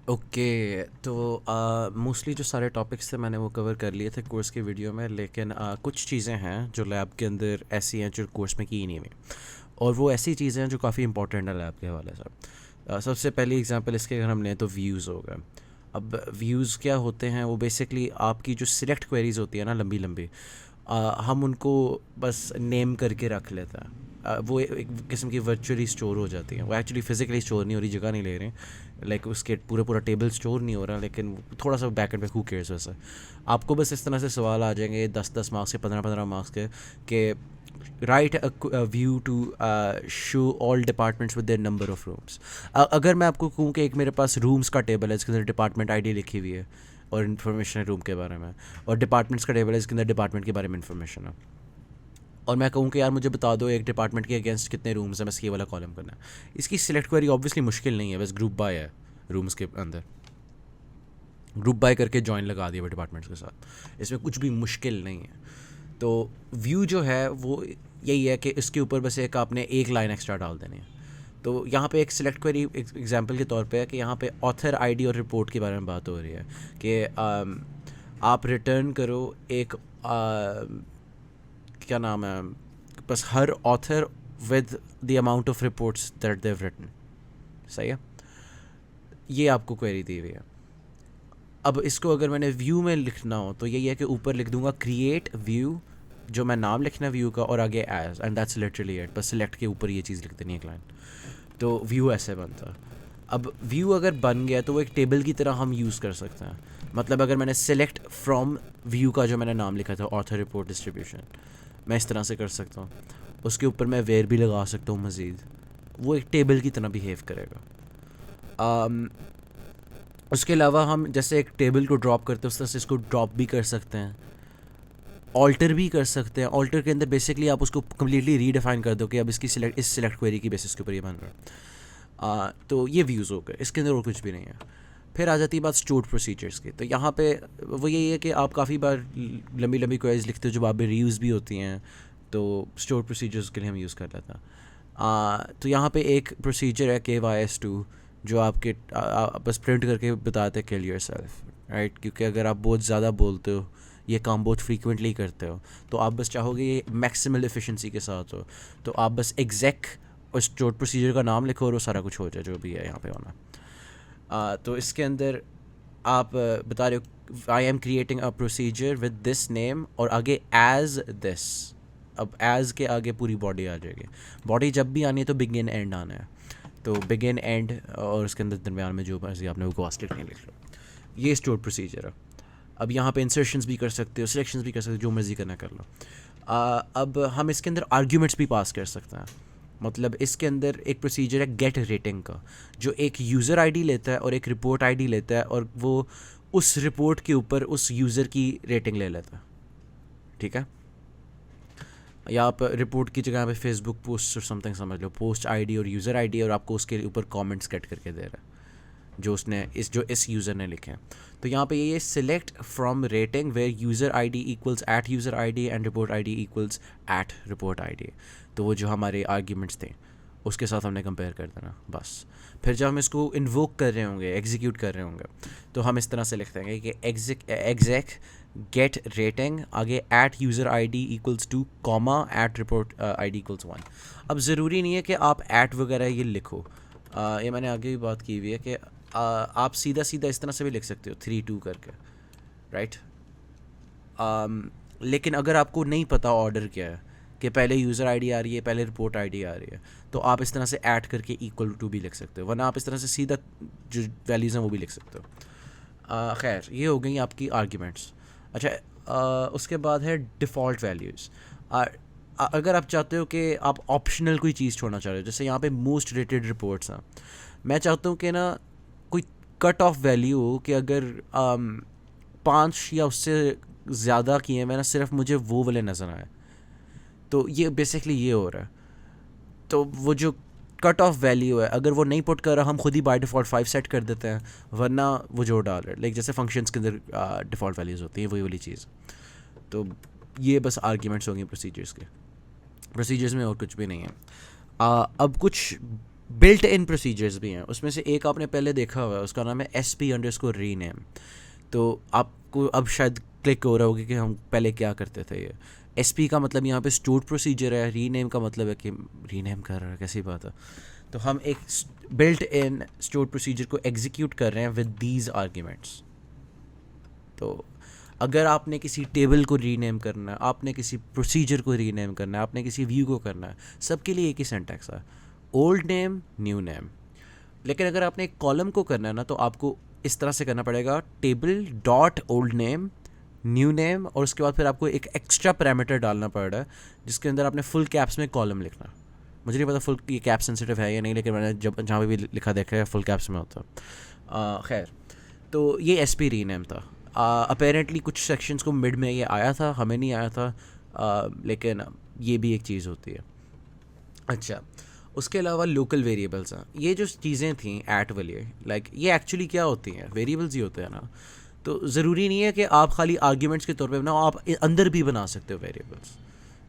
Okay. तो mostly जो सारे टॉपिक्स थे मैंने वो कवर कर लिए थे कोर्स की वीडियो में, लेकिन कुछ चीज़ें हैं जो लैब के अंदर ऐसी हैं जो कोर्स में की ही नहीं हुई, और वो ऐसी चीज़ें हैं जो काफ़ी इंपॉर्टेंट है लैब के हवाले से। सबसे पहली एग्जांपल इसके अगर हम लें तो व्यूज़ हो गए। अब व्यूज़ क्या होते हैं, वो बेसिकली आपकी जो सिलेक्ट क्वेरीज होती है ना, लंबी लंबी, हम उनको बस नेम करके रख लेते हैं। वो एक किस्म की वर्चुअली स्टोर हो जाती हैं, वो एक्चुअली फ़िज़िकली स्टोर नहीं हो रही, जगह नहीं ले रहे, लाइक उसके पूरा पूरा टेबल स्टोर नहीं हो रहा, लेकिन थोड़ा सा बैक एंड पे हू केयर्स वैसे। आपको बस इस तरह से सवाल आ जाएंगे 10-10 मार्क्स के, 15-15 मार्क्स के, कि write a view to show all departments with their number of rooms. अगर मैं आपको कहूँ कि एक मेरे पास रूम्स का टेबल है जिसके अंदर डिपार्टमेंट आईडी लिखी हुई है और इन्फॉर्मेशन है रूम के बारे में, और डिपार्टमेंट्स का टेबल है जिसके अंदर डिपार्टमेंट के बारे में इन्फॉर्मेशन है, और मैं कहूँ कि यार मुझे बता दो एक डिपार्टमेंट के अगेंस्ट कितने रूम्स हैं, बस ये वाला कॉलम करना है। इसकी सिलेक्ट क्वेरी ऑब्वियसली मुश्किल नहीं है, बस ग्रुप बाय है रूम्स के अंदर, ग्रुप बाय करके जॉइन लगा दिया डिपार्टमेंट्स के साथ, इसमें कुछ भी मुश्किल नहीं है। तो व्यू जो है वो यही है कि इसके ऊपर बस एक आपने एक लाइन एक्स्ट्रा डाल देनी है। तो यहाँ पे एक सिलेक्ट क्वेरी एग्जांपल के तौर पे है कि यहाँ पे ऑथर आईडी और रिपोर्ट के बारे में बात हो रही है कि आप रिटर्न करो एक क्या नाम है, बस हर author with the amount of reports that they've written. सही है, ये आपको क्वेरी दी हुई है। अब इसको अगर मैंने व्यू में लिखना हो तो यही है कि ऊपर लिख दूंगा क्रिएट व्यू, जो मैं नाम लिखना व्यू का, और आगे as, and that's literally it, बस सिलेक्ट के ऊपर ये चीज़ लिख देनी है क्लाइंट। तो व्यू ऐसे बनता। अब व्यू अगर बन गया तो वो एक टेबल की तरह हम यूज़ कर सकते हैं। मतलब अगर मैंने सेलेक्ट फ्रॉम व्यू का जो मैंने नाम लिखा था ऑथर रिपोर्ट डिस्ट्रीब्यूशन, मैं इस तरह से कर सकता हूँ, उसके ऊपर मैं वेयर भी लगा सकता हूँ मज़ीद, वो एक टेबल की तरह बिहेव करेगा। उसके अलावा हम जैसे एक टेबल को ड्रॉप करते हैं उस तरह से इसको ड्रॉप भी कर सकते हैं, ऑल्टर भी कर सकते हैं। ऑल्टर के अंदर बेसिकली आप उसको कम्प्लीटली रीडिफाइन कर दो कि अब इसकी इस सिलेक्ट क्वेरी की बेसिस के ऊपर ये बन रहा है। तो ये व्यूज़ हो गए, इसके अंदर और कुछ भी नहीं है। फिर आ जाती है बात स्टोर्ड प्रोसीजर्स की। तो यहाँ पे वो यही है कि आप काफ़ी बार लंबी लंबी क्वेरीज लिखते हो जो बाद में रीयूज़ भी होती हैं, तो स्टोर्ड प्रोसीजर्स के लिए हम यूज़ कर लेते हैं। तो यहाँ पे एक प्रोसीजर है KYS2, जो आपके बस प्रिंट करके बताते हैं किल योरसेल्फ, राइट। क्योंकि अगर आप बहुत ज़्यादा बोलते हो, ये काम बहुत फ्रीक्वेंटली करते हो, तो आप बस चाहोगे ये मैक्सिमल एफिशिएंसी के साथ हो, तो आप बस एग्जैक्ट और स्टोर्ड प्रोसीजर का नाम लिखो और वो सारा कुछ हो जाए जो भी है यहाँ पे होना। तो इसके अंदर आप बता रहे हो I am creating a procedure with this name, और आगे एज दिस। अब एज के आगे पूरी बॉडी आ जाएगी। बॉडी जब भी आनी है तो बिगिन एंड आना है, तो बिगिन एंड, और उसके अंदर दरमियान में जो मर्जी आपने वो कॉस्ट लिखने लिख लो। ये स्टोर प्रोसीजर है। अब यहाँ पे इंसर्शंस भी कर सकते हो, सिलेक्शंस भी कर सकते हो, जो मर्जी करना कर लो। अब हम इसके अंदर आर्ग्यूमेंट्स भी पास कर सकते हैं। मतलब इसके अंदर एक प्रोसीजर है गेट रेटिंग का, जो एक यूज़र आईडी लेता है और एक रिपोर्ट आईडी लेता है, और वो उस रिपोर्ट के ऊपर उस यूज़र की रेटिंग ले लेता है। ठीक है, या आप रिपोर्ट की जगह पे फेसबुक पोस्ट और समथिंग समझ लो, पोस्ट आईडी और यूज़र आईडी, और आपको उसके ऊपर कमेंट्स गेट करके दे रहा है जो इस यूज़र ने लिखे हैं। तो यहाँ पे ये select from rating where user ID equals at user ID and report ID equals at report ID. तो वो जो हमारे आर्ग्यूमेंट्स थे उसके साथ हमने कंपेयर कर देना बस। फिर जब हम इसको इन्वोक कर रहे होंगे, एग्जीक्यूट कर रहे होंगे, तो हम इस तरह से लिख देंगे कि एग्जैक गेट रेटिंग, आगे at user ID equals to comma at report ID equals 1। अब ज़रूरी नहीं है कि आप एट वगैरह ये लिखो, ये मैंने आगे भी बात की हुई है कि आप सीधा सीधा इस तरह से भी लिख सकते हो 3-2 करके, राइट। लेकिन अगर आपको नहीं पता ऑर्डर क्या है, कि पहले यूज़र आईडी आ रही है पहले रिपोर्ट आईडी आ रही है, तो आप इस तरह से ऐड करके इक्वल टू भी लिख सकते हो, वरना आप इस तरह से सीधा जो वैल्यूज़ हैं वो भी लिख सकते हो। खैर, ये हो गई आपकी आर्ग्यूमेंट्स। अच्छा, उसके बाद है डिफ़ॉल्ट वैल्यूज़। अगर आप चाहते हो कि आप ऑप्शनल कोई चीज़ छोड़ना चाह रहे हो, जैसे यहाँ पे मोस्ट रेटेड रिपोर्ट्स हैं, मैं चाहता हूँ कि ना कोई कट ऑफ वैल्यू हो कि अगर 5 या उससे ज़्यादा किए मैं ना, सिर्फ मुझे वो वाले नज़र आए। तो ये बेसिकली ये हो रहा है। तो वो जो कट ऑफ वैल्यू है, अगर वो नहीं पुट कर रहा, हम खुद ही बाय डिफ़ॉल्ट 5 सेट कर देते हैं, वरना वो जो डाल रहा है, लाइक जैसे फंक्शंस के अंदर डिफ़ॉल्ट वैल्यूज़ होती हैं, वही वाली चीज़। तो ये बस आर्ग्यूमेंट्स होंगे प्रोसीजर्स के। प्रोसीजर्स में और कुछ भी नहीं है। अब कुछ बिल्ट इन प्रोसीजर्स भी हैं, उसमें से एक आपने पहले देखा हुआ है, उसका नाम है SP_रीनेम। तो आपको अब शायद क्लिक हो रहा होगा कि हम पहले क्या करते थे। ये SP का मतलब यहाँ पे स्टोर्ड प्रोसीजर है, रीनेम का मतलब है कि रीनेम कर रहा है, कैसी बात है। तो हम एक बिल्ट इन स्टोर्ड प्रोसीजर को एग्जीक्यूट कर रहे हैं विद दीज आर्ग्यूमेंट्स। तो अगर आपने किसी टेबल को रीनेम करना है, आपने किसी प्रोसीजर को रीनेम करना है, आपने किसी व्यू को करना है, सबके लिए एक ही सिंटैक्स है, ओल्ड नेम न्यू नेम। लेकिन अगर आपने एक कॉलम को करना है ना, तो आपको इस तरह से करना पड़ेगा, table dot old name new name, और उसके बाद फिर आपको एक एक्स्ट्रा पैरामीटर डालना पड़ रहा है जिसके अंदर आपने फुल कैप्स में कॉलम लिखना। मुझे नहीं पता फुल ये कैप सेंसिटिव है या नहीं, लेकिन मैंने जब जहाँ पे भी लिखा देखा है फुल कैप्स में होता। खैर, तो ये SP रीनेम था। अपेरेंटली कुछ सेक्शंस को मिड में ये आया था, हमें नहीं आया था, लेकिन ये भी एक चीज़ होती है। अच्छा, उसके अलावा लोकल वेरिएबल्स हैं। ये जो चीज़ें थी ऐट वाली, लाइक ये एक्चुअली क्या होती हैं, वेरिएबल्स ही होते हैं ना। तो ज़रूरी नहीं है कि आप खाली आर्ग्यूमेंट्स के तौर पे बनाओ, आप अंदर भी बना सकते हो वेरिएबल्स।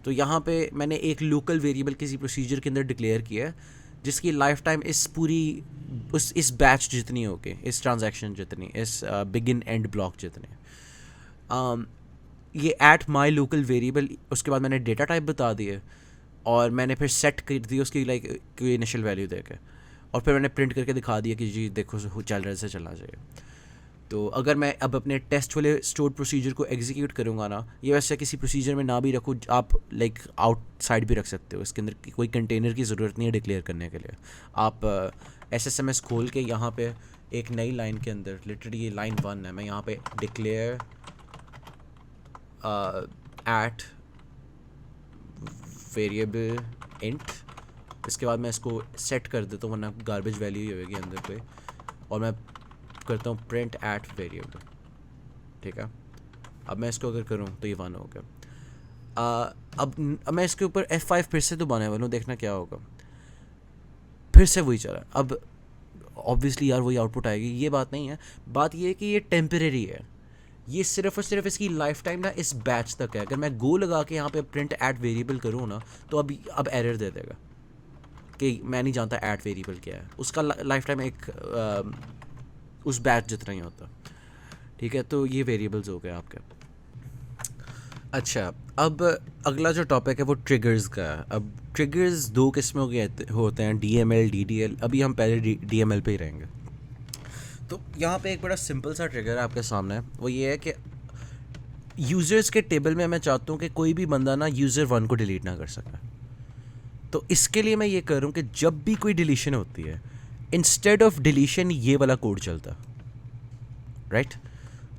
तो यहाँ पे मैंने एक लोकल वेरिएबल किसी प्रोसीजर के अंदर डिक्लेयर किया है जिसकी लाइफ टाइम इस पूरी इस बैच जितनी होगी, इस ट्रांजैक्शन जितनी, इस बिगिन एंड ब्लॉक जितने। ये एट माई लोकल वेरिएबल, उसके बाद मैंने डेटा टाइप बता दिए और मैंने फिर सेट कर दी उसकी लाइक कोई इनिशियल वैल्यू देके, और फिर मैंने प्रिंट करके दिखा दिया कि जी देखो चल रहा से चलना चाहिए। तो अगर मैं अब अपने टेस्ट वाले स्टोर प्रोसीजर को एग्जीक्यूट करूँगा ना, ये वैसे किसी प्रोसीजर में ना भी रखो, आप लाइक आउटसाइड भी रख सकते हो, इसके अंदर कोई कंटेनर की ज़रूरत नहीं है डिक्लेयर करने के लिए। आप SSMS खोल के यहाँ पे एक नई लाइन के अंदर, लिटरली ये लाइन 1 है, मैं यहाँ पे डिक्लेयर एट वेरिएबल इंट, इसके बाद मैं इसको सेट कर देता हूँ वरना गार्बेज वैल्यू ही होगी अंदर पे, और मैं करता हूँ प्रिंट एट वेरिएबल। ठीक है, अब मैं इसको अगर करूँ तो ये 1 हो गया। अब मैं इसके ऊपर F5 फिर से दबाने वाला हूँ, देखना क्या होगा। फिर से वही चला। अब ऑब्वियसली यार वही आउटपुट आएगी, ये बात नहीं है। बात ये है कि ये टेम्परेरी है, ये सिर्फ और सिर्फ इसकी लाइफ टाइम ना इस बैच तक है। अगर मैं गो लगा के यहाँ पे प्रिंट एट वेरिएबल करूँ ना, तो अब एरर दे देगा कि मैं नहीं जानता एट वेरिएबल क्या है। उसका लाइफ टाइम एक उस बैच जितना ही होता। ठीक है, तो ये वेरिएबल्स हो गए आपके। अच्छा, अब अगला जो टॉपिक है वो ट्रिगर्स का है। अब ट्रिगर्स 2 किस्मों के होते हैं, DML, DDL। अभी हम पहले DML पे ही रहेंगे। तो यहाँ पे एक बड़ा सिंपल सा ट्रिगर है आपके सामने, वो ये है कि यूज़र्स के टेबल में मैं चाहता हूँ कि कोई भी बंदा ना यूज़र 1 को डिलीट ना कर सके। तो इसके लिए मैं ये करूँ कि जब भी कोई डिलीशन होती है, इंस्टेड ऑफ डिलीशन ये वाला कोड चलता, राइट।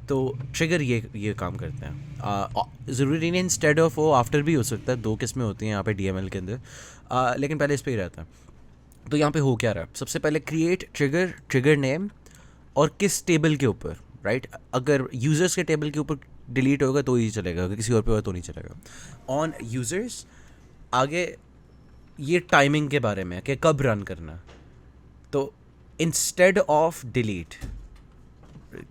तो ट्रिगर ये काम करते हैं। ज़रूरी नहीं इंस्टेड ऑफ हो, आफ्टर भी हो सकता है, 2 किस्में होती हैं यहाँ पे DML के अंदर, लेकिन पहले इस पर ही रहता है। तो यहाँ पे हो क्या रहा है, सबसे पहले क्रिएट ट्रिगर नेम और किस टेबल के ऊपर, राइट। अगर यूज़र्स के टेबल के ऊपर डिलीट होगा तो ही चलेगा, अगर किसी और पे होगा तो नहीं चलेगा। ऑन यूज़र्स, आगे ये टाइमिंग के बारे में कि कब रन करना। तो इंस्टेड ऑफ डिलीट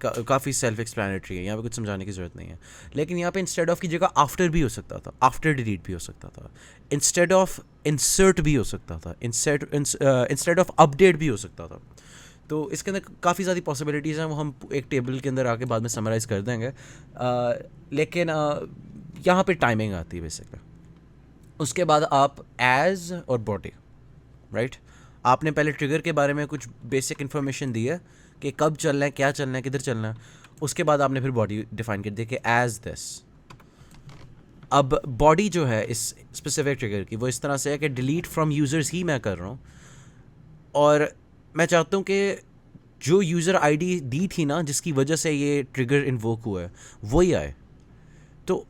काफ़ी सेल्फ एक्सप्लेनेटरी है, यहाँ पे कुछ समझाने की ज़रूरत नहीं है। लेकिन यहाँ पे इंस्टेड ऑफ की जगह आफ्टर भी हो सकता था, आफ्टर डिलीट भी हो सकता था, इंस्टेड ऑफ इंसर्ट भी हो सकता था, इंस्टेड ऑफ अपडेट भी हो सकता था। तो इसके अंदर काफ़ी ज़्यादा पॉसिबिलिटीज़ हैं, वो हम एक टेबल के अंदर आके बाद में समराइज़ कर देंगे। लेकिन यहाँ पे टाइमिंग आती है बेसिकली। उसके बाद आप एज और बॉडी, राइट। आपने पहले ट्रिगर के बारे में कुछ बेसिक इन्फॉर्मेशन दी है कि कब चलना है, क्या चलना है, किधर चलना है। उसके बाद आपने फिर बॉडी डिफाइन कर दी कि एज दिस। अब बॉडी जो है इस स्पेसिफिक ट्रिगर की, वो इस तरह से है कि डिलीट फ्रॉम यूज़र्स ही मैं कर रहा हूँ, और मैं चाहता हूँ कि जो यूज़र आईडी दी थी ना जिसकी वजह से ये ट्रिगर इन्वोक हुआ है वही आए। तो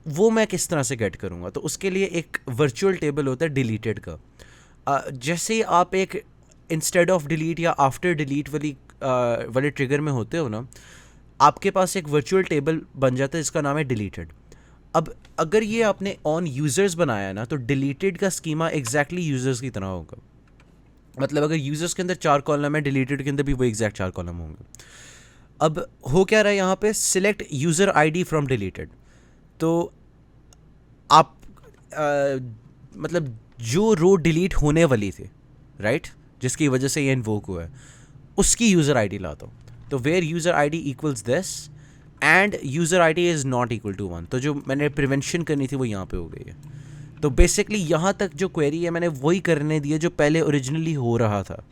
वो मैं किस तरह से गेट करूँगा, तो उसके लिए एक वर्चुअल टेबल होता है डिलीटेड का। जैसे ही आप एक इंस्टेड ऑफ डिलीट या आफ्टर डिलीट वाले ट्रिगर में होते हो ना, आपके पास एक वर्चुअल टेबल बन जाता है जिसका नाम है डिलीटेड। अब अगर ये आपने ऑन यूज़र्स बनाया ना, तो डिलीटेड का स्कीमा एग्जैक्टली यूज़र्स की तरह होगा। मतलब अगर यूज़र्स के अंदर 4 कॉलम है, डिलीटेड के अंदर भी वो एग्जैक्ट 4 कॉलम होंगे। अब हो क्या रहा है यहाँ पे, select user ID from deleted. तो आप मतलब जो रो डिलीट होने वाली थी, राइट, जिसकी वजह से ये इन्वोक हुआ है, उसकी यूज़र आईडी लाता हूँ। तो where user ID equals this and user ID is not equal to 1, तो जो मैंने प्रिवेंशन करनी थी वो यहाँ पे हो गई है। तो बेसिकली यहाँ तक जो क्वेरी है मैंने वही करने दी है जो पहले ओरिजिनली हो रहा था,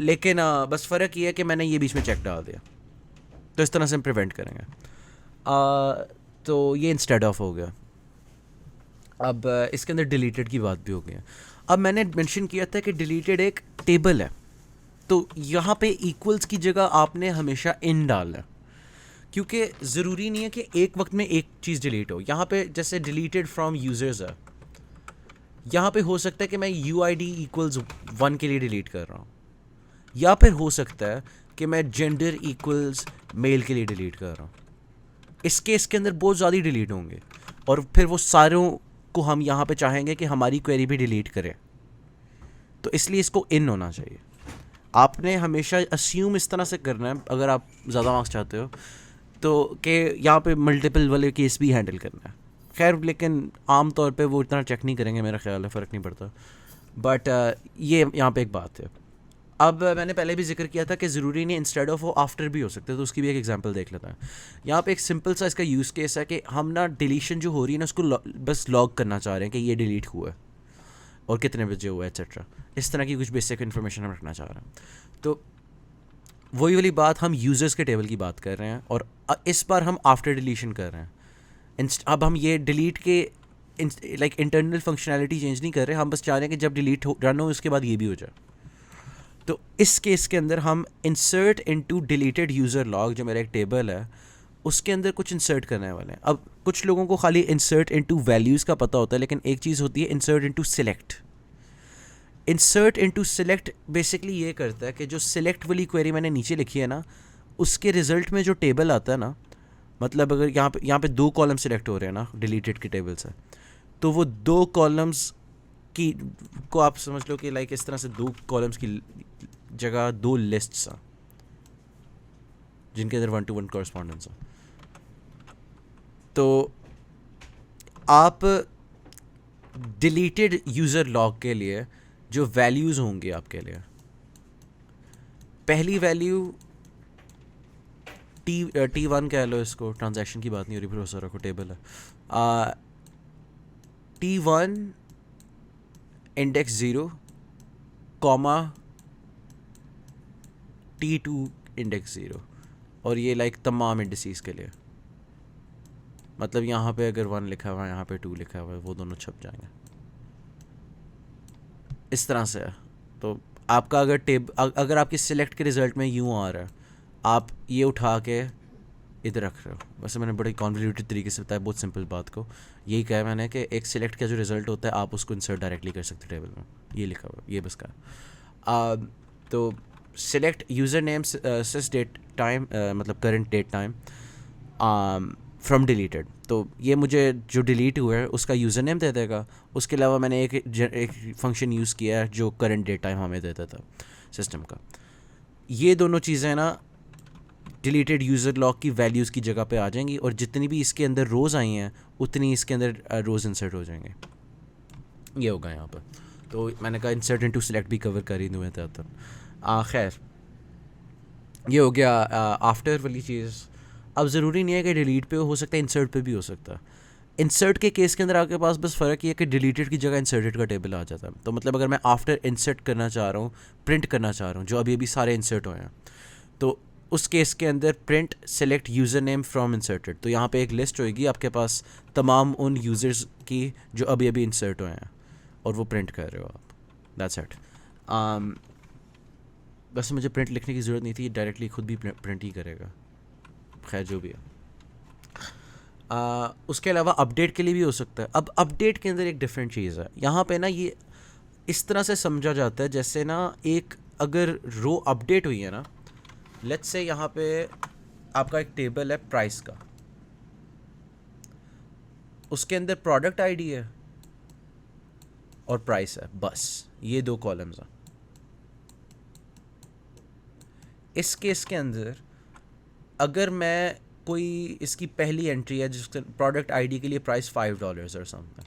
लेकिन बस फ़र्क ये है कि मैंने ये बीच में चेक डाल दिया। तो इस तरह से हम प्रिवेंट करेंगे। तो ये इंस्टेड ऑफ हो गया। अब इसके अंदर डिलीटेड की बात भी हो गई है। अब मैंने मेंशन किया था कि डिलीटेड एक टेबल है, तो यहाँ पे इक्वल्स की जगह आपने हमेशा इन डालना है, क्योंकि ज़रूरी नहीं है कि एक वक्त में एक चीज़ डिलीट हो। यहाँ पे जैसे डिलीटेड फ्रॉम यूज़र्स है, यहाँ पे हो सकता है कि मैं यू आई डी इक्वल्स 1 के लिए डिलीट कर रहा हूँ, या फिर हो सकता है कि मैं जेंडर इक्वल्स मेल के लिए डिलीट कर रहा हूँ। इस केस के अंदर बहुत ज़्यादा डिलीट होंगे, और फिर वो सारों को हम यहाँ पे चाहेंगे कि हमारी क्वेरी भी डिलीट करें, तो इसलिए इसको इन होना चाहिए। आपने हमेशा अस्यूम इस तरह से करना है अगर आप ज़्यादा मार्क्स चाहते हो, तो कि यहाँ पे मल्टीपल वाले केस भी हैंडल करना है। खैर लेकिन आम तौर पे वो इतना चेक नहीं करेंगे, मेरा ख्याल है, फ़र्क नहीं पड़ता। बट ये यहाँ पे एक बात है। अब मैंने पहले भी जिक्र किया था कि ज़रूरी नहीं इंस्टेड ऑफ वो आफ्टर भी हो सकते हैं, तो उसकी भी एक एग्जांपल देख लेते हैं। यहाँ पे एक सिंपल सा इसका यूज़ केस है कि हम ना डिलीशन जो हो रही है ना उसको बस लॉग करना चाह रहे हैं कि ये डिलीट हुआ है और कितने बजे हुआ है एक्सेट्रा। इस तरह की कुछ बेसिक इन्फॉर्मेशन हम रखना चाह रहे हैं। तो वही वाली बात, हम यूज़र्स के टेबल की बात कर रहे हैं और इस बार हम आफ्टर डिलीशन कर रहे हैं। अब हम ये डिलीट के लाइक इंटरनल फंक्शनैलिटी चेंज नहीं कर रहे, हम बस चाह रहे हैं कि जब डिलीट हो रन हो उसके बाद ये भी हो जाए। तो इस केस के अंदर हम insert into deleted user log, जो मेरा एक टेबल है, उसके अंदर कुछ इंसर्ट करने वाले हैं। अब कुछ लोगों को खाली इंसर्ट इनटू वैल्यूज़ का पता होता है, लेकिन एक चीज़ होती है insert into select. Insert into select basically ये करता है कि जो सिलेक्ट वाली क्वेरी मैंने नीचे लिखी है ना, उसके रिजल्ट में जो टेबल आता है ना, मतलब अगर यहाँ पे 2 कॉलम सिलेक्ट हो रहे हैं ना डिलीटेड के टेबल से, तो वो 2 कॉलम्स की को आप समझ लो कि लाइक इस तरह से 2 कॉलम्स की जगह 2 लिस्ट्स हैं जिनके अंदर 1 to 1 कॉरस्पॉन्डेंस है। तो आप डिलीटेड यूज़र लॉग के लिए जो वैल्यूज़ होंगे आपके लिए, पहली वैल्यू T1 कह लो इसको, ट्रांजैक्शन की बात नहीं हो रही, भरोसा रखो टेबल है। T1 index 0 comma T2 index 0, और ये लाइक तमाम इंडिसेस के लिए, मतलब यहाँ पे अगर 1 लिखा हुआ है, यहाँ पे 2 लिखा हुआ है, वो दोनों छप जाएंगे। इस तरह से है। तो आपका अगर आपकी सिलेक्ट के रिज़ल्ट में यूँ आ रहा है, आप ये उठा के इधर रख रहे हो। वैसे मैंने बड़ी कॉन्वोल्यूटेड तरीके से बताया, बहुत सिंपल बात को यही कहा मैंने कि एक सिलेक्ट का जो रिज़ल्ट होता है आप उसको इंसर्ट डायरेक्टली कर सकते टेबल में, ये लिखा हुआ, ये बस का। तो select user name sys date time, मतलब current date time from deleted, तो ये मुझे जो डिलीट हुआ है उसका यूज़र नेम दे देगा। उसके अलावा मैंने एक फंक्शन यूज़ किया है जो करंट डेट टाइम हमें देता था सिस्टम का। ये दोनों चीज़ें ना डिलीटेड यूज़र लॉग की वैल्यूज़ की जगह पे आ जाएंगी, और जितनी भी इसके अंदर रोज़ आई हैं उतनी इसके अंदर रोज़ इंसर्ट हो जाएंगे। ये होगा यहाँ पर। तो मैंने कहा इंसर्ट इनटू सिलेक्ट भी कवर कर ही दूँ तो खैर ये हो गया आफ्टर वाली चीज़। अब ज़रूरी नहीं है कि डिलीट पे हो सकता है इंसर्ट पे भी हो सकता है। इंसर्ट के केस के अंदर आपके पास बस फ़र्क ये है कि डिलीटेड की जगह इंसर्टेड का टेबल आ जाता है। तो मतलब अगर मैं आफ्टर इंसर्ट करना चाह रहा हूँ, प्रिंट करना चाह रहा हूँ, जो अभी अभी सारे इंसर्ट हुए हैं, तो उस केस के अंदर print select user name from inserted, तो यहाँ पे एक लिस्ट होएगी आपके पास तमाम उन यूज़र्स की जो अभी अभी इंसर्ट हुए हैं, और वो प्रिंट कर रहे हो आप। That's it. बस मुझे प्रिंट लिखने की ज़रूरत नहीं थी, डायरेक्टली खुद भी प्रिंट ही करेगा। खैर जो भी है। उसके अलावा अपडेट के लिए भी हो सकता है। अब अपडेट के अंदर एक डिफरेंट चीज़ है यहाँ पे ना, ये इस तरह से समझा जाता है जैसे ना एक अगर रो अपडेट हुई है ना, लेट्स से यहाँ पे आपका एक टेबल है प्राइस का, उसके अंदर प्रोडक्ट आईडी है और प्राइस है, बस ये 2 कॉलम्स हैं। इस केस के अंदर अगर मैं कोई इसकी पहली एंट्री है जिसका प्रोडक्ट आईडी के लिए प्राइस $5 और समथिंग,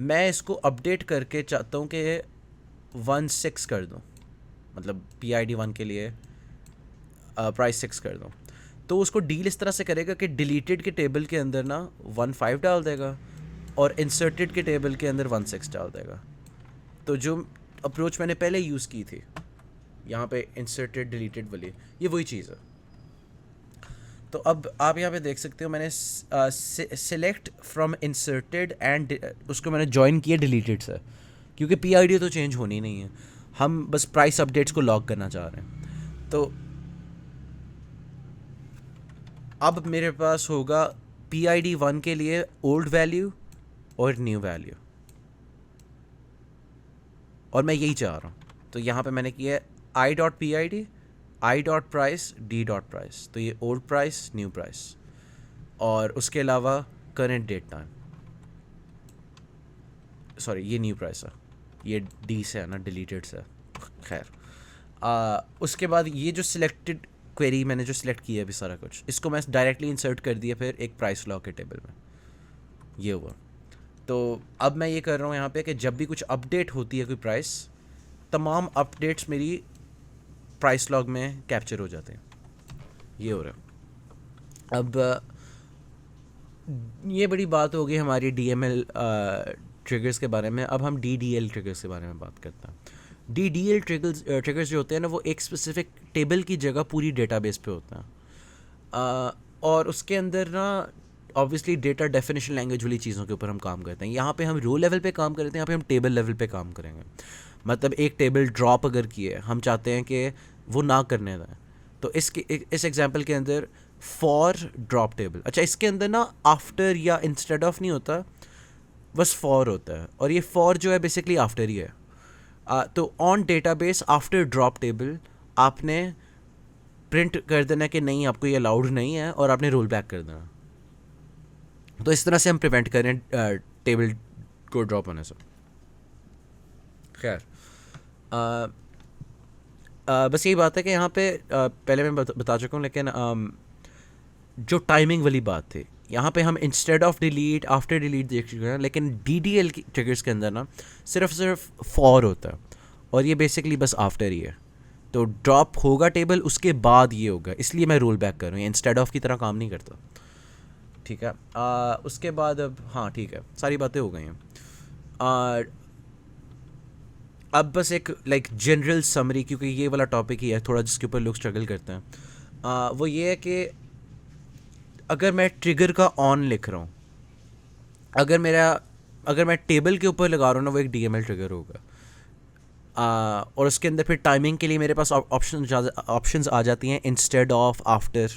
मैं इसको अपडेट करके चाहता हूँ कि 1 6 कर दूँ, मतलब PID 1 के लिए प्राइस 6 कर दूँ। तो उसको डील इस तरह से करेगा कि डिलीटेड के टेबल के अंदर ना 1 5 डाल देगा और इंसर्टेड के टेबल के अंदर 1 6 डाल देगा। तो जो अप्रोच मैंने पहले यूज़ की थी यहाँ पे इंसर्टेड डिलीटेड वाली, ये वही चीज़ है। तो अब आप यहाँ पे देख सकते हो मैंने सिलेक्ट फ्रॉम इंसर्टेड एंड उसको मैंने ज्वाइन किया डिलीटेड से, क्योंकि PID तो चेंज होनी नहीं है, हम बस प्राइस अपडेट्स को लॉक करना चाह रहे हैं। तो अब मेरे पास होगा PID 1 के लिए ओल्ड वैल्यू और न्यू वैल्यू, और मैं यही चाह रहा हूँ। तो यहाँ पे मैंने किया है I.PID I.price D.price, तो ये ओल्ड प्राइस न्यू प्राइस, और उसके अलावा करेंट डेट टाइम, सॉरी ये न्यू प्राइस है, ये D से है ना, डिलीटेड से। खैर उसके बाद ये जो सिलेक्टेड क्वेरी मैंने जो सिलेक्ट किया अभी सारा कुछ, इसको मैं डायरेक्टली इंसर्ट कर दिया फिर एक प्राइस लॉक के टेबल में, ये हुआ। तो अब मैं ये कर रहा हूँ यहाँ पे कि जब भी कुछ अपडेट होती है कोई प्राइस, तमाम अपडेट्स मेरी प्राइस लॉग में कैप्चर हो जाते हैं, ये हो रहा है। अब ये बड़ी बात हो गई हमारी DML ट्रिगर्स के बारे में। अब हम DDL ट्रिगर्स के बारे में बात करते हैं। DDL ट्रिगर्स जो होते हैं ना, वो एक स्पेसिफिक टेबल की जगह पूरी डेटाबेस पे होता है, और उसके अंदर ना ऑब्वियसली डेटा डेफिनेशन लैंग्वेज वाली चीज़ों के ऊपर हम काम करते हैं। यहाँ पे हम रो लेवल पे काम करते हैं, यहाँ पे हम टेबल लेवल पे काम करेंगे। मतलब एक टेबल ड्रॉप अगर किए, हम चाहते हैं कि वो ना करने दें, तो इस एग्जांपल के अंदर फॉर ड्रॉप टेबल, अच्छा इसके अंदर ना आफ्टर या इंस्टेड ऑफ नहीं होता, बस फॉर होता है, और ये फॉर जो है बेसिकली आफ्टर ही है। तो on database after drop table आपने प्रिंट कर देना कि नहीं, आपको ये अलाउड नहीं है, और आपने रोल बैक कर देना। तो इस तरह से हम प्रिवेंट करें टेबल को ड्रॉप होने से। खैर बस यही बात है कि यहाँ पे पहले मैं बता चुका हूँ, लेकिन जो टाइमिंग वाली बात थी, यहाँ पे हम instead of delete after delete देख चुके हैं, लेकिन DDL की ट्रिगर्स के अंदर ना सिर्फ फॉर होता है, और ये बेसिकली बस आफ्टर ही है। तो ड्रॉप होगा टेबल, उसके बाद ये होगा, इसलिए मैं रोल बैक कर रहा हूँ, इंस्टेड ऑफ की तरह काम नहीं करता। ठीक है, उसके बाद अब हाँ ठीक है, सारी बातें हो गई हैं। अब बस एक जनरल समरी, क्योंकि ये वाला टॉपिक ही है थोड़ा जिसके ऊपर लोग स्ट्रगल करते हैं, वो ये है कि अगर मैं ट्रिगर का ऑन लिख रहा हूँ, अगर मैं टेबल के ऊपर लगा रहा हूँ ना, वो एक DML ट्रिगर होगा, और उसके अंदर फिर टाइमिंग के लिए मेरे पास ऑप्शंस आ जाती हैं इंस्टेड ऑफ, आफ्टर,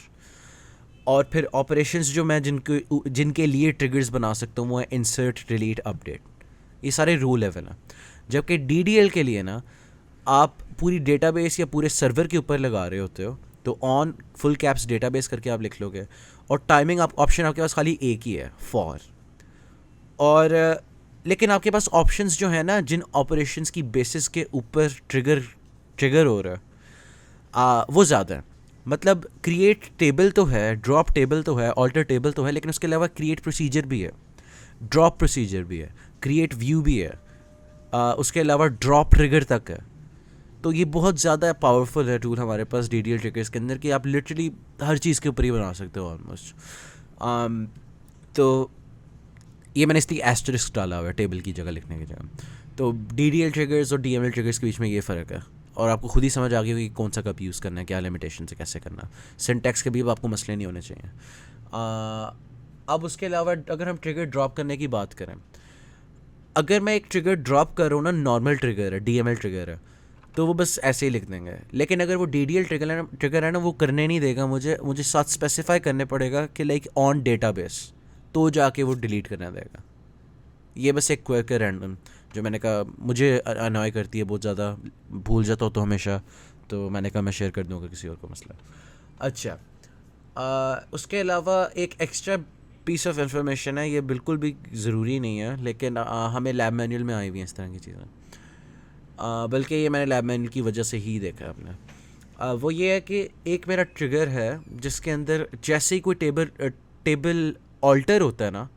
और फिर ऑपरेशंस जो मैं जिनके लिए ट्रिगर्स बना सकता हूँ वो है इंसर्ट डिलीट अपडेट, ये सारे रो लेवल हैं। जबकि DDL के लिए ना आप पूरी डेटाबेस या पूरे सर्वर के ऊपर लगा रहे होते हो, तो ऑन फुल कैप्स डेटाबेस करके आप लिख लोगे, और टाइमिंग ऑप्शन आपके पास खाली एक ही है, फॉर। और लेकिन आपके पास ऑप्शंस जो है ना, जिन ऑपरेशंस की बेसिस के ऊपर ट्रिगर हो रहा है, वो ज़्यादा है। मतलब क्रिएट टेबल तो है, ड्रॉप टेबल तो है, ऑल्टर टेबल तो है, लेकिन उसके अलावा क्रिएट प्रोसीजर भी है, ड्रॉप प्रोसीजर भी है, क्रिएट व्यू भी है, उसके अलावा ड्रॉप ट्रिगर तक है। तो ये बहुत ज़्यादा पावरफुल है टूल हमारे पास DDL ट्रिगर्स के अंदर, कि आप लिटरली हर चीज़ के ऊपर ही बना सकते हो ऑलमोस्ट। तो ये मैंने इसलिए एस्टरिस्क डाला हुआ है टेबल की जगह लिखने की जगह। तो DDL ट्रिगर्स और DML ट्रिगर्स के बीच में ये फ़र्क है, और आपको खुद ही समझ आ गई होगी कि कौन सा कब यूज़ करना है, क्या लिमिटेशन से कैसे करना है। सिंटैक्स के भी अब आपको मसले नहीं होने चाहिए। अब उसके अलावा अगर हम ट्रिगर ड्रॉप करने की बात करें, अगर मैं एक ट्रिगर ड्रॉप कर रहा हूँ ना, नॉर्मल ट्रिगर है, DML ट्रिगर है, तो वो बस ऐसे ही लिख देंगे। लेकिन अगर वो DDL ट्रिगर है ना, वो करने नहीं देगा, मुझे साथ स्पेसिफाई करने पड़ेगा कि ऑन डेटाबेस, तो जाके वो डिलीट करना देगा। ये बस एक क्वर्क है रैंडम, जो मैंने कहा मुझे अनॉय करती है बहुत ज़्यादा, भूल जाता हूँ तो हमेशा, तो मैंने कहा मैं शेयर कर दूँगा किसी और को मसला। अच्छा, उसके अलावा एक एक्स्ट्रा पीस ऑफ इंफॉर्मेशन है, ये बिल्कुल भी ज़रूरी नहीं है, लेकिन हमें लैब मैनुअल में आई हुई हैं इस तरह की चीज़ें, बल्कि ये मैंने लैब मैनुअल की वजह से ही देखा है आपने। वो ये है कि एक मेरा ट्रिगर है जिसके अंदर जैसे ही कोई टेबल ऑल्टर होता है ना,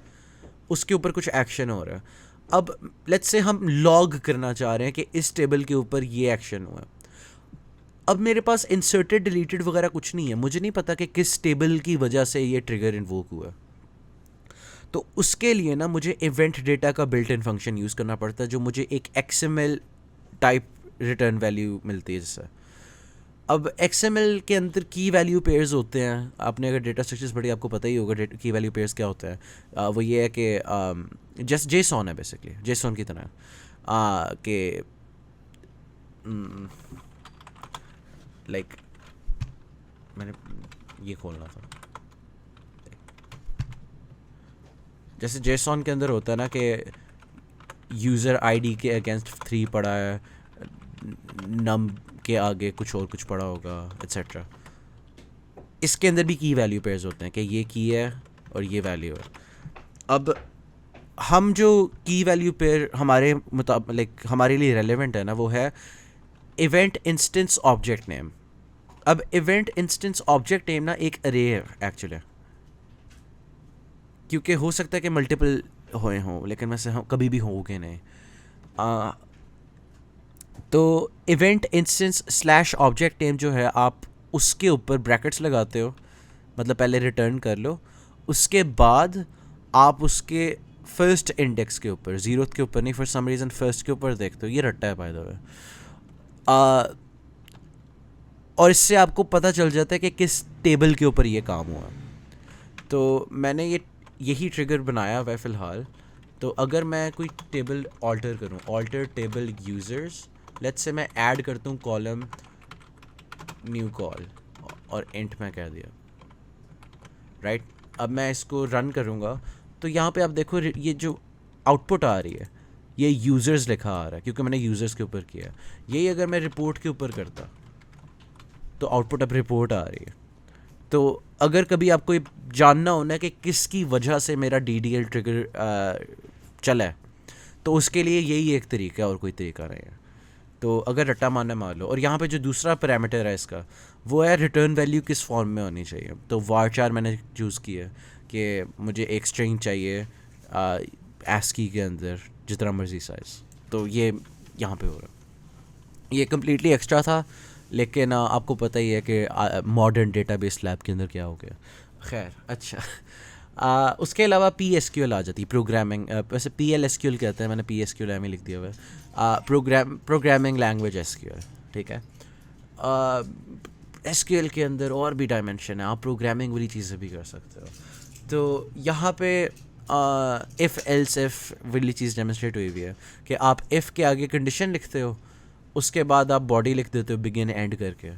उसके ऊपर कुछ एक्शन हो रहा है। अब लेट्स से हम लॉग करना चाह रहे हैं कि इस टेबल के ऊपर ये एक्शन हुआ। अब मेरे पास इंसर्टेड डिलीटेड वगैरह कुछ नहीं है, मुझे नहीं पता कि किस टेबल की वजह से ये ट्रिगर इन्वोक हुआ। तो उसके लिए ना मुझे इवेंट डेटा का बिल्ट इन फंक्शन यूज़ करना पड़ता है, जो मुझे एक XML टाइप रिटर्न वैल्यू मिलती है जिससे। अब XML के अंदर की वैल्यू पेयर्स होते हैं, आपने अगर डेटा स्ट्रक्चर्स पढ़ी आपको पता ही होगा की वैल्यू पेयर्स क्या होता है। वो ये है कि जस्ट जेसॉन है, बेसिकली जेसॉन की तरह कि लाइक मैंने ये खोलना था, जैसे जेसॉन के अंदर होता है ना कि यूज़र आईडी के अगेंस्ट 3 पड़ा है, नम के आगे कुछ और कुछ पड़ा होगा, एट्सेट्रा। इसके अंदर भी की वैल्यू पेयर्स होते हैं कि ये की है और ये वैल्यू है। अब हम जो की वैल्यू पेयर हमारे लाइक हमारे लिए रेलेवेंट है ना, वो है इवेंट इंस्टेंस ऑब्जेक्ट नेम। अब इवेंट इंस्टेंस ऑब्जेक्ट नेम ना एक अरे है एक्चुअली, क्योंकि हो सकता है कि मल्टीपल हुए हों, लेकिन वैसे हम कभी भी होंगे नहीं। तो event instance slash object name जो है, आप उसके ऊपर ब्रैकेट्स लगाते हो, मतलब पहले रिटर्न कर लो, उसके बाद आप उसके फर्स्ट इंडेक्स के ऊपर, ज़ीरो के ऊपर नहीं, फॉर सम रीज़न फर्स्ट के ऊपर देखते हो। ये रट्टा है बाय द वे। और इससे आपको पता चल जाता है कि किस टेबल के ऊपर ये काम हुआ। तो मैंने यही ट्रिगर बनाया हुआ है फ़िलहाल। तो अगर मैं कोई टेबल ऑल्टर करूँ, alter table users, let's say मैं ऐड करता हूँ कॉलम न्यू कॉल और इंट में कह दिया, राइट। अब मैं इसको रन करूँगा तो यहाँ पे आप देखो ये जो आउटपुट आ रही है ये यूज़र्स लिखा आ रहा है, क्योंकि मैंने यूज़र्स के ऊपर किया। यही अगर मैं रिपोर्ट के ऊपर करता तो आउटपुट अब रिपोर्ट आ रही है। तो अगर कभी आपको ये जानना होना है कि किसकी वजह से मेरा DDL ट्रिगर चला है, तो उसके लिए यही एक तरीका है और कोई तरीका नहीं है। तो अगर रट्टा मारना मार लो। और यहाँ पे जो दूसरा पैरामीटर है इसका, वो है रिटर्न वैल्यू किस फॉर्म में होनी चाहिए। तो varchar मैंने चूज़ किया कि मुझे एक स्ट्रिंग चाहिए ASCII के अंदर जितना मर्जी साइज़। तो ये यहाँ पे हो रहा है। ये कम्प्लीटली एक्स्ट्रा था, लेकिन आपको पता ही है कि मॉडर्न डेटाबेस लैब के अंदर क्या हो गया। खैर, अच्छा। उसके अलावा PSQL आ जाती, प्रोग्रामिंग, वैसे PLSQL कहते हैं, मैंने PSQL में लिख दिया हुआ है, प्रोग्रामिंग लैंग्वेज SQL, ठीक है। SQL के अंदर और भी डायमेंशन है, आप प्रोग्रामिंग वाली चीज़ें भी कर सकते हो। तो यहाँ पे इफ़ एल्स इफ़ वाली चीज़ डेमोन्स्ट्रेट हुई हुई है कि आप इफ़ के आगे कंडीशन लिखते हो, उसके बाद आप बॉडी लिख देते हो बिगिन एंड करके।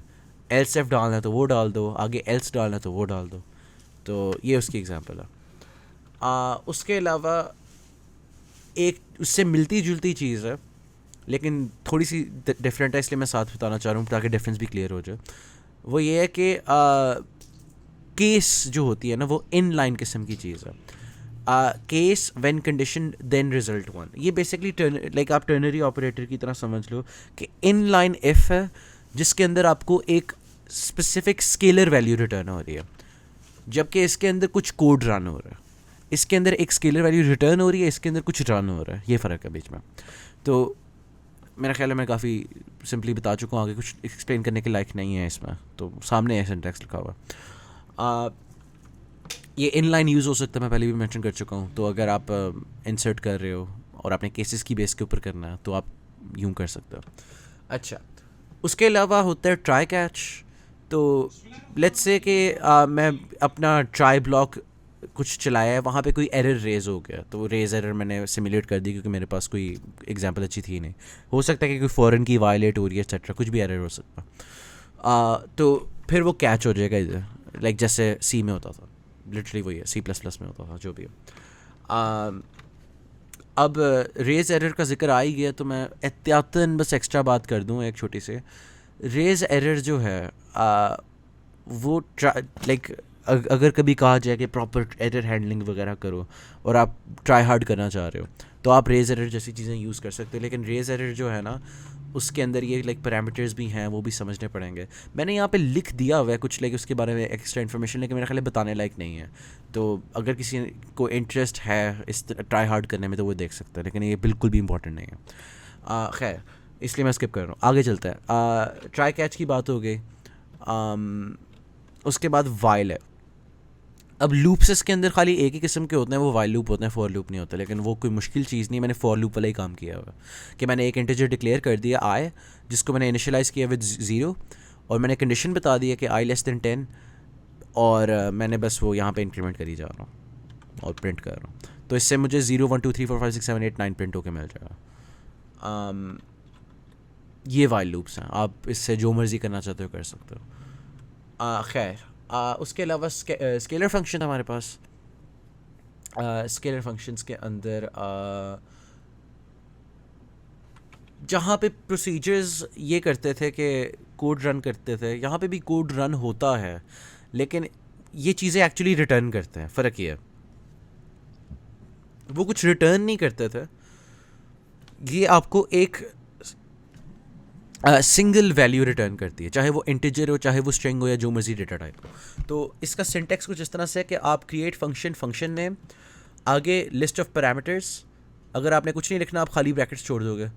एल्स इफ़ डालना है तो वो डाल दो, आगे एल्स डालना है तो वो डाल दो। तो ये उसकी एग्जांपल है। उसके अलावा एक उससे मिलती जुलती चीज़ है, लेकिन थोड़ी सी डिफरेंट है, इसलिए मैं साथ बताना चाह रहा हूँ ताकि डिफरेंस भी क्लियर हो जाए। वो ये है कि केस जो होती है ना, वो इन लाइन किस्म की चीज़ है। Case when condition then result one, ये बेसिकली लाइक आप टर्नरी ऑपरेटर की तरह समझ लो कि इन लाइन इफ़ है जिसके अंदर आपको एक स्पेसिफिक स्केलर वैल्यू रिटर्न हो रही है, जबकि इसके अंदर कुछ कोड रन हो रहा है। इसके अंदर एक स्केलर वैल्यू रिटर्न हो रही है, इसके अंदर कुछ रन हो रहा है, ये फ़र्क है बीच में। तो मेरा ख्याल है मैं काफ़ी सिंपली बता चुका हूँ, आगे कुछ एक्सप्लेन करने के लायक नहीं है इसमें। तो सामने है सिंटैक्स लिखा हुआ। ये इनलाइन यूज़ हो सकता है, मैं पहले भी मेंशन कर चुका हूँ। तो अगर आप इंसर्ट कर रहे हो और आपने केसेस की बेस के ऊपर करना है तो आप यूँ कर सकते हो। अच्छा, उसके अलावा होता है ट्राई कैच। तो लेट्स से कि मैं अपना ट्राई ब्लॉक कुछ चलाया है, वहाँ पे कोई एरर रेज़ हो गया, तो रेज़ एरर मैंने सिमुलेट कर दी क्योंकि मेरे पास कोई एग्जांपल अच्छी थी नहीं। हो सकता है कि कोई फॉरेन की वायलेट हो रही है एक्सेट्रा, कुछ भी एरर हो सकता। तो फिर वो कैच हो जाएगा इधर, लाइक जैसे C में होता था, लिटरली वही है, C++ में होता था, जो भी है। अब रेज़ एरर का जिक्र आ ही गया तो मैं एहतियातन बस एक्स्ट्रा बात कर दूँ एक छोटी सी। रेज़ एरर जो है वो लाइक अगर कभी कहा जाए कि प्रॉपर एरर हैंडलिंग वगैरह करो और आप ट्राई हार्ड करना चाह रहे हो, तो आप रेज़ एरर जैसी चीज़ें यूज़ कर सकते हो। लेकिन रेज़ एरर जो है ना, उसके अंदर ये लाइक पैरामीटर्स भी हैं, वो भी समझने पड़ेंगे। मैंने यहाँ पे लिख दिया हुआ है कुछ लाइक उसके बारे में एक्स्ट्रा इन्फॉर्मेशन, लेकिन मेरा ख्याल है बताने लायक नहीं है। तो अगर किसी को इंटरेस्ट है इस ट्राई हार्ड करने में तो वो देख सकता है, लेकिन ये बिल्कुल भी इंपॉर्टेंट नहीं है। खैर इसलिए मैं स्किप कर रहा हूँ, आगे चलते हैं। ट्राई कैच की बात हो गई। उसके बाद वाइल है। अब लूप्स इसके अंदर खाली एक ही किस्म के होते हैं, वो वाइल लूप होते हैं, फॉर लूप नहीं होता। लेकिन वो कोई मुश्किल चीज़ नहीं, मैंने फॉर लूप वाला ही काम किया हुआ कि मैंने एक इंटीजर डिक्लेयर कर दिया आई, जिसको मैंने इनिशियलाइज़ किया विद 0, और मैंने कंडीशन बता दी है कि आई लेस देन 10, और मैंने बस वो यहाँ पे इंक्रीमेंट करी जा रहा हूँ और प्रिंट कर रहा हूँ। तो इससे मुझे 0 1 2 3 4 5 6 7 8 9 प्रिंट होकर मिल जाएगा। ये वाइल लूप्स हैं, आप इससे जो मर्ज़ी करना चाहते हो कर सकते हो। खैर उसके अलावा स्केलर फंक्शन हमारे पास। स्केलर फंक्शंस के अंदर जहाँ पे प्रोसीजर्स ये करते थे कि कोड रन करते थे, यहाँ पे भी कोड रन होता है, लेकिन ये चीज़ें एक्चुअली रिटर्न करते हैं। फ़र्क ये है, वो कुछ रिटर्न नहीं करते थे, ये आपको एक सिंगल वैल्यू रिटर्न करती है, चाहे वो इंटीजर हो, चाहे वो स्ट्रिंग हो, या जो मर्जी डेटा टाइप हो। तो इसका सिंटेक्स कुछ इस तरह से है कि आप क्रिएट फंक्शन नेम, आगे लिस्ट ऑफ पैरामीटर्स। अगर आपने कुछ नहीं लिखना, आप खाली ब्रैकेट्स छोड़ दोगे,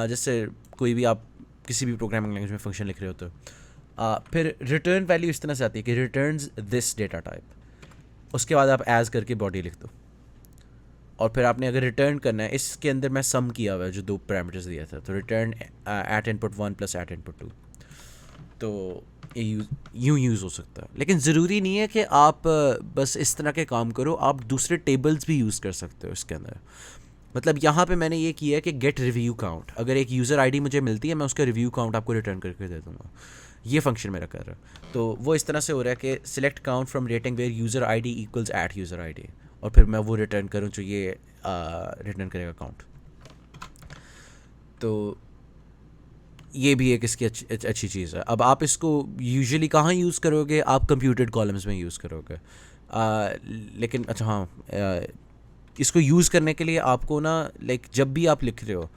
जैसे कोई भी आप किसी भी प्रोग्रामिंग लैंग्वेज में फंक्शन लिख रहे हो तो फिर रिटर्न वैल्यू इस तरह से आती है कि रिटर्न्स दिस डेटा टाइप। उसके बाद आप एज करके बॉडी लिख दो, और फिर आपने अगर रिटर्न करना है, इसके अंदर मैं सम किया हुआ है जो 2 पैरामीटर्स दिया था, तो return at input 1 plus at input 2। तो ये यूँ यूज़ हो सकता है, लेकिन ज़रूरी नहीं है कि आप बस इस तरह के काम करो, आप दूसरे टेबल्स भी यूज़ कर सकते हो इसके अंदर। मतलब यहाँ पे मैंने ये किया है कि गेट रिव्यू काउंट, अगर एक यूज़र आईडी मुझे मिलती है, मैं उसका रिव्यू काउंट आपको रिटर्न करके दे दूँगा। ये फंक्शन मेरा कर रहा है। तो वो इस तरह से हो रहा है कि select count from rating where user ID equals at user ID, और फिर मैं वो रिटर्न करूँ जो ये रिटर्न करेगा काउंट। तो ये भी एक इसकी अच्छी चीज़ है। अब आप इसको यूजुअली कहाँ यूज़ करोगे? आप कंप्यूटेड कॉलम्स में यूज़ करोगे। लेकिन अच्छा हाँ, इसको यूज़ करने के लिए आपको ना लाइक जब भी आप लिख रहे हो,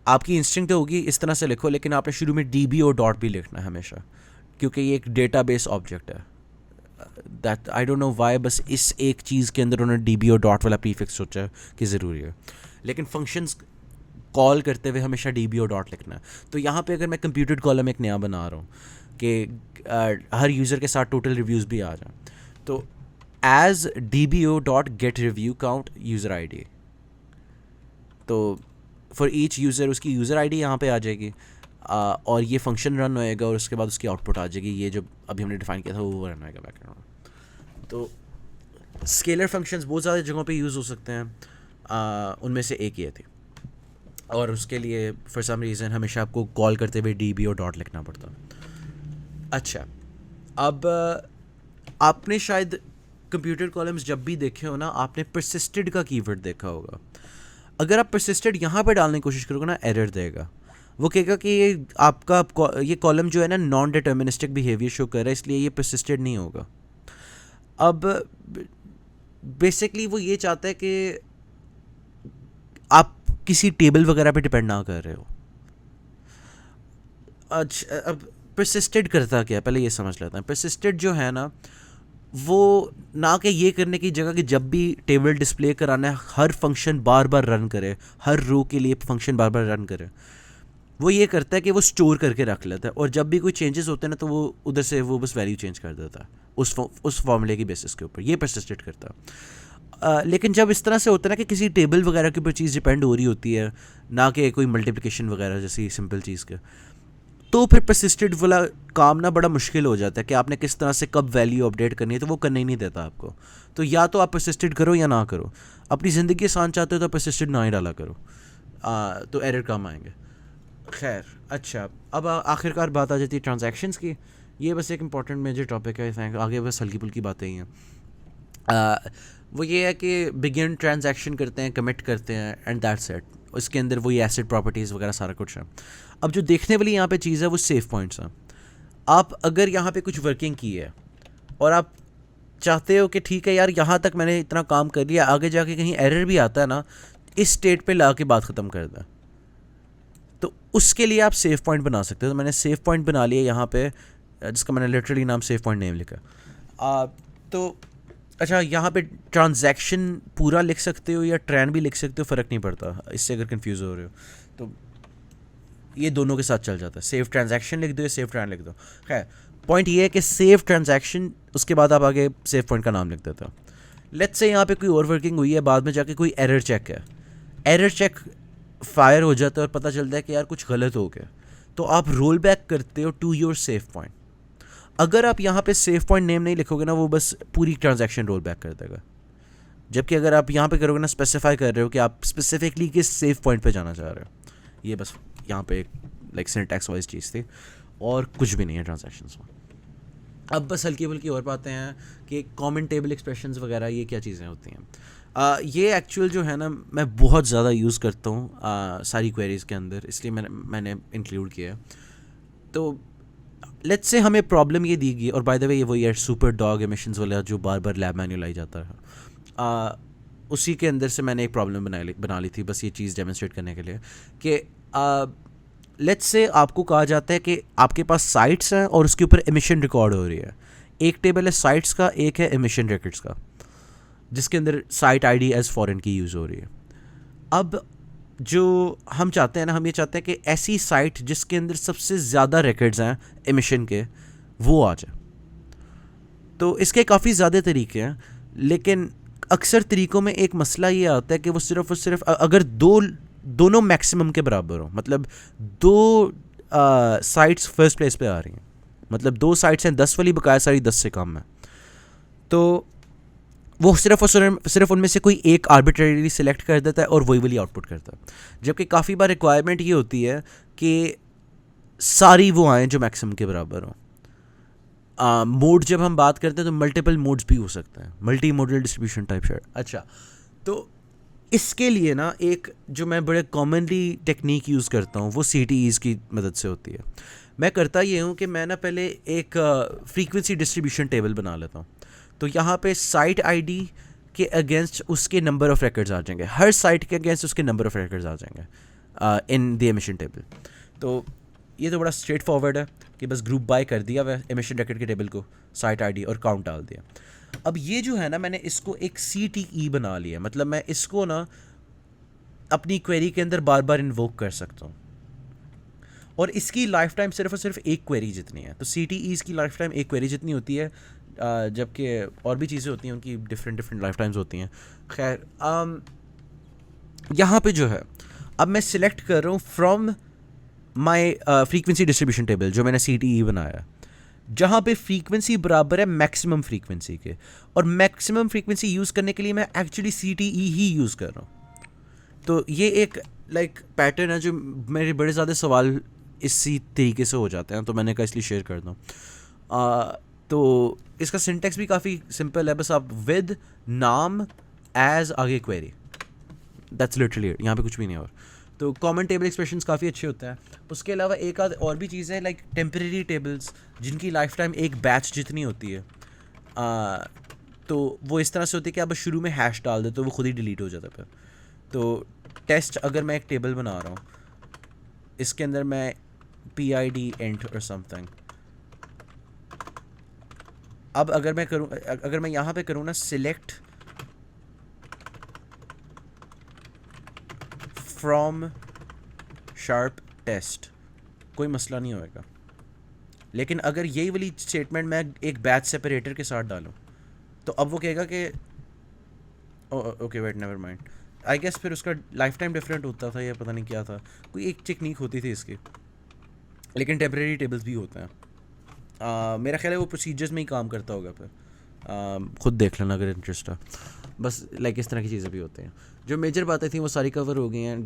आपकी इंस्टिंक्ट होगी इस तरह से लिखो, लेकिन आपने शुरू में DB और डॉट भी लिखना है हमेशा, क्योंकि ये एक डेटाबेस ऑब्जेक्ट है। That I don't know why, बस इस एक चीज़ के अंदर उन्होंने DB और डॉट वाला प्रीफिक्स सोचा कि ज़रूरी है, लेकिन फंक्शंस कॉल करते हुए हमेशा DB और डॉट लिखना है। तो यहाँ पे अगर मैं कंप्यूटेड कॉलम एक नया बना रहा हूँ कि हर यूज़र के साथ टोटल रिव्यूज़ भी आ जाएं, तो as DBO dot get review count user ID, तो फॉर ईच यूज़र उसकी यूज़र ID यहाँ पे आ जाएगी, और ये फंक्शन रन होएगा, और उसके बाद उसकी आउटपुट आ जाएगी। ये जो अभी हमने डिफाइन किया था वो रन होएगा बैकग्राउंड में। तो स्केलर फंक्शंस बहुत ज़्यादा जगहों पे यूज़ हो सकते हैं, उनमें से एक ये थी, और उसके लिए फॉर सम रीज़न हमेशा आपको कॉल करते हुए DB और डॉट लिखना पड़ता। अच्छा, अब आपने शायद कंप्यूटर कॉलम्स जब भी देखे हो ना, आपने परसिस्टेड का कीवर्ड देखा होगा। अगर आप परसिस्टेड यहाँ पर डालने की कोशिश करोगे ना, एरर देगा। वो कहेगा कि ये आपका ये कॉलम जो है ना नॉन डिटर्मिनिस्टिक बिहेवियर शो कर रहा है, इसलिए ये परसिस्टेड नहीं होगा। अब बेसिकली वो ये चाहता है कि आप किसी टेबल वगैरह पे डिपेंड ना कर रहे हो। अच्छा, अब परसिस्टेड करता क्या है पहले ये समझ लेते हैं। परसिस्टेड जो है ना, वो ना कि ये करने की जगह कि जब भी टेबल डिस्प्ले कराना है हर फंक्शन बार बार रन करे, हर रो के लिए फंक्शन बार बार रन करे, वो ये करता है कि वो स्टोर करके रख लेता है, और जब भी कोई चेंजेस होते हैं ना, तो वो उधर से वो बस वैल्यू चेंज कर देता है उस फॉर्मूले की बेसिस के ऊपर। ये परसिस्टेड करता है। लेकिन जब इस तरह से होता है ना कि किसी टेबल वगैरह के ऊपर चीज़ डिपेंड हो रही होती है, ना कि कोई मल्टीप्लिकेशन वगैरह जैसी सिंपल चीज़ के, तो फिर परसिस्टेड वाला काम ना बड़ा मुश्किल हो जाता है कि आपने किस तरह से कब वैल्यू अपडेट करनी है, तो वो करने ही नहीं देता आपको। तो या तो आप परसिस्टेड करो या ना करो। अपनी ज़िंदगी आसान चाहते हो तो परसिस्टेड ना ही डाला करो, तो एरर कम आएंगे। खैर, अच्छा, अब आखिरकार बात आ जाती है ट्रांजैक्शंस की। ये बस एक इंपॉर्टेंट मेजर टॉपिक है, आगे बस हल्की फुल्की बातें ही हैं। वो ये है कि बिगिन ट्रांजैक्शन करते हैं, कमिट करते हैं, एंड दैट्स इट। इसके अंदर वही एसिड प्रॉपर्टीज़ वगैरह सारा कुछ है। अब जो देखने वाली यहाँ पे चीज़ है वो सेफ पॉइंट्स हैं। आप अगर यहाँ पे कुछ वर्किंग की है और आप चाहते हो कि ठीक है यार, यहाँ तक मैंने इतना काम कर लिया, आगे जाके कहीं एरर भी आता है ना, इस स्टेट पे ला के बात ख़त्म कर दें। तो उसके लिए आप सेव पॉइंट बना सकते हो। तो मैंने सेव पॉइंट बना लिया यहाँ पे, जिसका मैंने लिटरली नाम सेव पॉइंट नेम लिखा। तो अच्छा, यहाँ पे ट्रांजैक्शन पूरा लिख सकते हो या ट्रैन भी लिख सकते हो, फ़र्क नहीं पड़ता इससे अगर कंफ्यूज हो रहे हो तो ये दोनों के साथ चल जाता है। सेव ट्रांजैक्शन लिख दो या सेव ट्रैन लिख दो। खैर, पॉइंट ये है कि सेव ट्रांजैक्शन, उसके बाद आप आगे सेव पॉइंट का नाम लिख देते हो। लेट्स से यहाँ पे कोई और वर्किंग हुई है, बाद में जाके कोई एरर चेक है, एरर चेक फायर हो जाता है और पता चलता है कि यार कुछ गलत हो गया, तो आप रोल बैक करते हो टू योर सेव पॉइंट। अगर आप यहाँ पे सेव पॉइंट नेम नहीं लिखोगे ना, वो बस पूरी ट्रांजैक्शन रोल बैक कर देगा। जबकि अगर आप यहाँ पे करोगे ना, स्पेसिफाई कर रहे हो कि आप स्पेसिफिकली किस सेव पॉइंट पे जाना चाह रहे हो। ये बस यहाँ पे एक लाइक सिंटैक्स वाइज चीज़ थी और कुछ भी नहीं है ट्रांजैक्शंस में। अब बस हल्की फुल्की और बातें हैं कि कॉमन टेबल एक्सप्रेशंस वगैरह ये क्या चीज़ें होती हैं। ये एक्चुअल जो है ना, मैं बहुत ज़्यादा यूज़ करता हूँ सारी क्वेरीज़ के अंदर, इसलिए मैंने इंक्लूड किया है। तो लेट्स से हमें प्रॉब्लम ये दी गई, और बाय द वे ये वही है सुपर डॉग एमिशंस वाला जो बार बार लैब मैन्यूल आई जाता है, उसी के अंदर से मैंने एक प्रॉब्लम बना ली थी, बस ये चीज़ डेमोन्स्ट्रेट करने के लिए कि लेट्स से आपको कहा जाता है कि आपके पास साइट्स हैं और उसके ऊपर एमिशन रिकॉर्ड हो रही है। एक टेबल है साइट्स का, एक है एमिशन रिकॉर्ड्स का, जिसके अंदर साइट आईडी एज फॉरेन की यूज़ हो रही है। अब जो हम चाहते हैं ना, हम ये चाहते हैं कि ऐसी साइट जिसके अंदर सबसे ज़्यादा रिकॉर्ड्स हैं एमिशन के, वो आ जाए। तो इसके काफ़ी ज़्यादा तरीके हैं, लेकिन अक्सर तरीक़ों में एक मसला ये आता है कि वो सिर्फ अगर दोनों मैक्सिमम के बराबर हो, मतलब दो साइट्स फर्स्ट प्लेस पे आ रही हैं, मतलब दो साइट्स हैं 10 वाली, बकाया सारी 10 से कम है, तो वो सिर्फ और सिर्फ उनमें से कोई एक आर्बिट्रेरीली सिलेक्ट कर देता है और वही वाली आउटपुट करता है। जबकि काफ़ी बार रिक्वायरमेंट ये होती है कि सारी वो आएँ जो मैक्सिमम के बराबर हों। मोड जब हम बात करते हैं तो मल्टीपल मोड्स भी हो सकते हैं, multi modal distribution type share. अच्छा, तो इसके लिए ना एक जो मैं बड़े कॉमनली टेक्निक यूज़ करता हूँ वो CTEs की मदद से होती है। मैं करता ये हूँ कि मैं ना पहले एक फ्रीक्वेंसी डिस्ट्रीब्यूशन टेबल बना लेता हूँ। तो यहाँ पे साइट आईडी के अगेंस्ट उसके नंबर ऑफ़ रिकॉर्ड्स आ जाएंगे, हर साइट के अगेंस्ट उसके नंबर ऑफ़ रिकॉर्ड्स आ जाएंगे इन द एमिशन टेबल। तो ये तो बड़ा स्ट्रेट फॉरवर्ड है कि बस ग्रुप बाय कर दिया वह एमिशन रिकॉर्ड के टेबल को, साइट आईडी और काउंट डाल दिया। अब ये जो है ना, मैंने इसको एक CTE बना लिया, मतलब मैं इसको ना अपनी क्वेरी के अंदर बार बार इन्वोक कर सकता हूँ, और इसकी लाइफ टाइम सिर्फ और सिर्फ एक क्वेरी जितनी है। तो CTEs की लाइफ टाइम एक क्वेरी जितनी होती है, जबकि और भी चीज़ें होती हैं उनकी डिफरेंट लाइफ टाइम्स होती हैं। खैर, यहाँ पे जो है, अब मैं सिलेक्ट कर रहा हूँ from my frequency distribution table जो मैंने CTE बनाया, जहाँ पे फ्रीक्वेंसी बराबर है मैक्सिमम फ्रीक्वेंसी के, और मैक्सिमम फ्रीक्वेंसी यूज़ करने के लिए मैं एक्चुअली CTE ही यूज़ कर रहा हूँ। तो ये एक पैटर्न है जो मेरे बड़े ज़्यादा सवाल इसी तरीके से हो जाते हैं, तो मैंने कहा इसलिए शेयर कर दूँ। तो इसका सिंटेक्स भी काफ़ी सिंपल है, बस आप विद नाम एज आगे क्वेरी, दैट्स लिटरली, यहाँ पे कुछ भी नहीं और। तो कॉमन टेबल एक्सप्रेशंस काफ़ी अच्छे होते हैं। उसके अलावा एक आध और भी चीज़ें लाइक टेम्परेरी टेबल्स, जिनकी लाइफ टाइम एक बैच जितनी होती है। तो वो इस तरह से होती है कि आप शुरू में हैश डाल दे तो वो खुद ही डिलीट हो जाता है फिर। तो टेस्ट, अगर मैं एक टेबल बना रहा हूँ, इसके अंदर मैं PID int और समथिंग, अब अगर मैं यहाँ पे करूँ ना सिलेक्ट फ्रॉम शार्प टेस्ट, कोई मसला नहीं होएगा। लेकिन अगर यही वाली स्टेटमेंट मैं एक बैच सेपरेटर के साथ डालूँ, तो अब वो कहेगा कि okay wait never mind, I guess फिर उसका लाइफ टाइम डिफरेंट होता था या पता नहीं क्या था, कोई एक टेक्निक होती थी इसकी। लेकिन टेम्परेरी टेबल्स भी होते हैं, मेरा ख्याल है वो प्रोसीजर्स में ही काम करता होगा फिर, खुद देख लेना अगर इंटरेस्ट है। बस लाइक इस तरह की चीज़ें भी होती हैं। जो मेजर बातें थी वो सारी कवर हो गई हैं।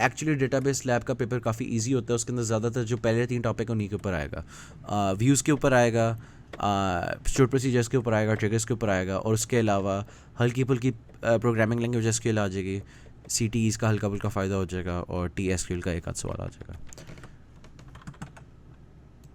एक्चुअली डेटाबेस लैब का पेपर काफ़ी इजी होता है, उसके अंदर ज़्यादातर जो पहले 3 टॉपिक उन्हीं के ऊपर आएगा, व्यूज़ के ऊपर आएगा, स्टोर प्रोसीजर्स के ऊपर आएगा, ट्रिगर्स के ऊपर आएगा, और उसके अलावा हल्की फुल्की प्रोग्रामिंग लैंग्वेज स्किल आ जाएगी, CTEs का हल्का फुल्का फ़ायदा हो जाएगा, और TSQL का एक आध सवाल आ जाएगा।